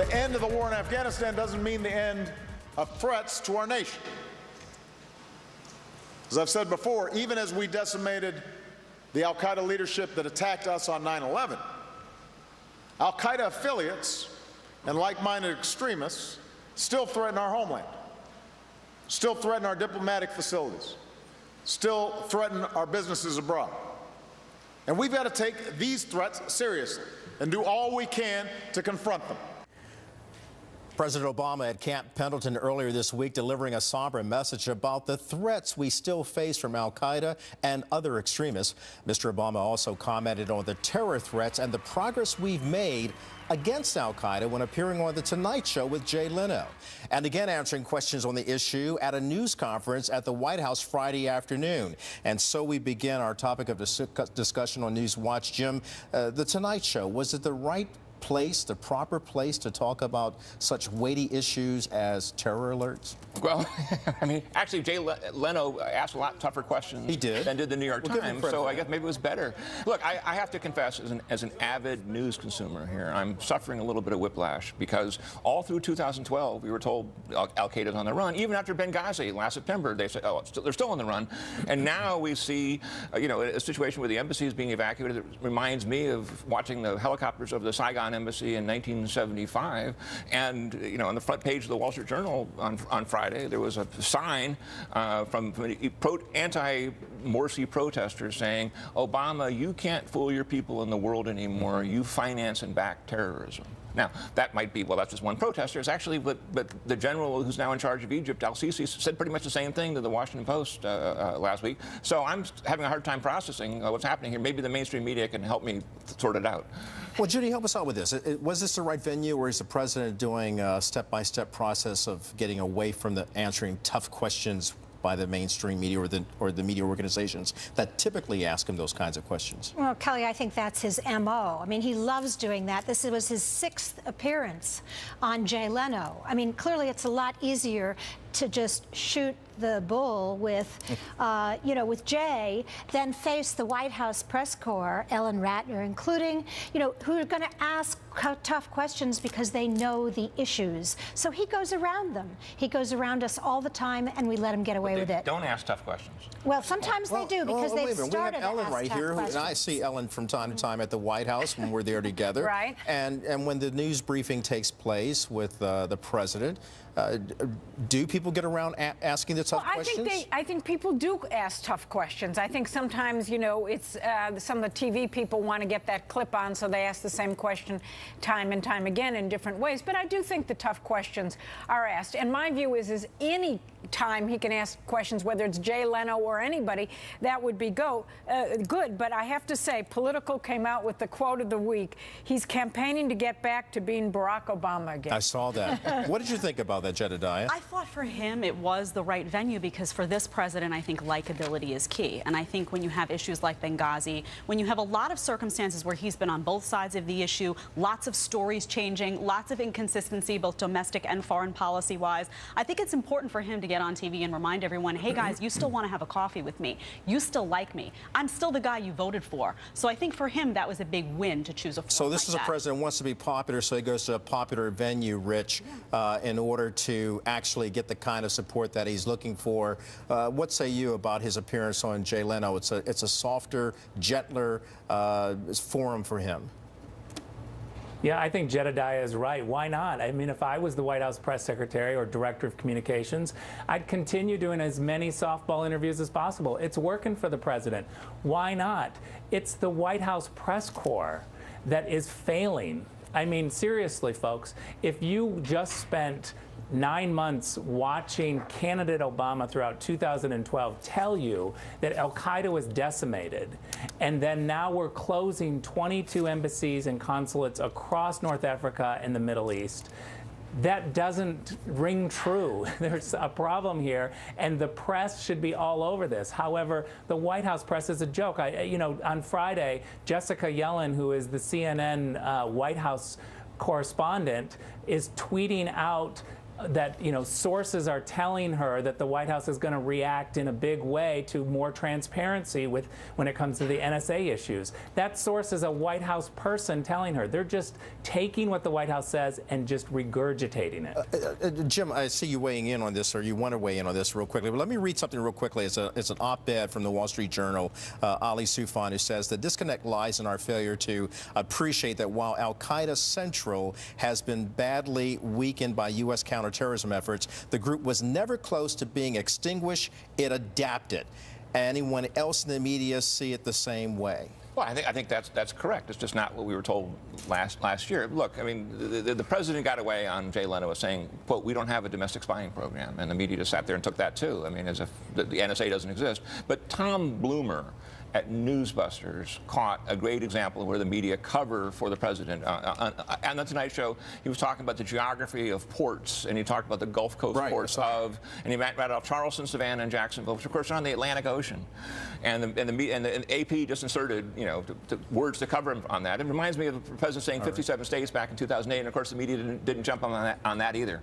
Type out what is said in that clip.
The end of the war in Afghanistan doesn't mean the end of threats to our nation. As I've said before, even as we decimated the al-Qaeda leadership that attacked us on 9/11, al-Qaeda affiliates and like-minded extremists still threaten our homeland, still threaten our diplomatic facilities, still threaten our businesses abroad. And we've got to take these threats seriously and do all we can to confront them. President Obama at Camp Pendleton earlier this week delivering a somber message about the threats we still face from al-Qaeda and other extremists. Mr. Obama also commented on the terror threats and the progress we've made against al-Qaeda when appearing on The Tonight Show with Jay Leno. And again answering questions on the issue at a news conference at the White House Friday afternoon. And so we begin our topic of discussion on News Watch. Jim, The Tonight Show, was it the right place, the proper place to talk about such weighty issues as terror alerts? Well, I mean, actually, Jay Leno asked a lot tougher questions than did the New York Times, so I guess maybe it was better. Look, I have to confess, as an avid news consumer here, I'm suffering a little bit of whiplash because all through 2012, we were told al-Qaeda's on the run. Even after Benghazi last September, they said, oh, they're still on the run. And now we see, a situation where the embassy is being evacuated. It reminds me of watching the helicopters of the Saigon embassy in 1975. And, on the front page of the Wall Street Journal on Friday, there was a sign from anti-Morsi protesters saying, Obama, you can't fool your people in the world anymore. You finance and back terrorism. Now, that might be, well, that's just one protester. It's actually, but the general who's now in charge of Egypt, al-Sisi, said pretty much the same thing to the Washington Post last week. So I'm having a hard time processing what's happening here. Maybe the mainstream media can help me sort it out. Well, Judy, help us out with this. Was this the right venue, or is the president doing a step-by-step process of getting away from answering tough questions by the mainstream media or the media organizations that typically ask him those kinds of questions? Well, Kelly, I think that's his M.O. I mean, he loves doing that. This was his 6th appearance on Jay Leno. I mean, clearly it's a lot easier to just shoot the bull with, with Jay, than face the White House press corps, Ellen Ratner, including, who are going to ask tough questions because they know the issues. So he goes around them. He goes around us all the time, and we let him get away with it. Don't ask tough questions. Well, sometimes they do, because they've started We have Ellen to ask right tough here, questions. and I see Ellen from time to time at the White House when we're there together. Right. And when the news briefing takes place with the president, do people get around asking the tough questions? I think people do ask tough questions. I think sometimes, it's some of the TV people want to get that clip on, so they ask the same question time and time again in different ways. But I do think the tough questions are asked. And my view is any time he can ask questions, whether it's Jay Leno or anybody, that would be good. But I have to say, Political came out with the quote of the week. He's campaigning to get back to being Barack Obama again. I saw that. What did you think about that, Jedediah? I thought for him it was the right venue, because for this president, I think likability is key. And I think when you have issues like Benghazi, when you have a lot of circumstances where he's been on both sides of the issue, lots of stories changing, lots of inconsistency, both domestic and foreign policy-wise, I think it's important for him to get on TV and remind everyone, hey guys, you still want to have a coffee with me. You still like me. I'm still the guy you voted for. So I think for him, that was a big win to choose a forum. So this is a president who wants to be popular, so he goes to a popular venue, Rich, in order to actually get the kind of support that he's looking for. What say you about his appearance on Jay Leno? It's a softer, gentler forum for him. Yeah, I think Jedediah is right. Why not? I mean, if I was the White House press secretary or director of communications, I'd continue doing as many softball interviews as possible. It's working for the president. Why not? It's the White House press corps that is failing. I mean, seriously, folks, if you just spent 9 months watching candidate Obama throughout 2012 tell you that al-Qaeda was decimated, and then now we're closing 22 embassies and consulates across North Africa and the Middle East, that doesn't ring true. There's a problem here, and the press should be all over this. However, the White House press is a joke. On Friday, Jessica Yellen, who is the CNN White House correspondent, is tweeting out that sources are telling her that the White House is going to react in a big way to more transparency when it comes to the NSA issues. That source is a White House person telling her. They're just taking what the White House says and just regurgitating it. Jim, I see you weighing in on this, or you want to weigh in on this real quickly. But let me read something real quickly. It's an op-ed from the Wall Street Journal, Ali Soufan, who says the disconnect lies in our failure to appreciate that while Al-Qaeda Central has been badly weakened by U.S. counterterrorism efforts, the group was never close to being extinguished. It adapted. Anyone else in the media see it the same way? Well, I think that's correct. It's just not what we were told last year. Look, I mean, the president got away on Jay Leno with saying, quote, we don't have a domestic spying program. And the media just sat there and took that, too. I mean, as if the NSA doesn't exist. But Tom Bloomer at Newsbusters caught a great example of where the media cover for the president. On the Tonight Show, he was talking about the geography of ports, and he talked about the Gulf Coast ports and he rattled off Charleston, Savannah, and Jacksonville, which of course are on the Atlantic Ocean. And the AP just inserted, words to cover him on that. It reminds me of the president saying 57 states back in 2008, and of course the media didn't jump on that either.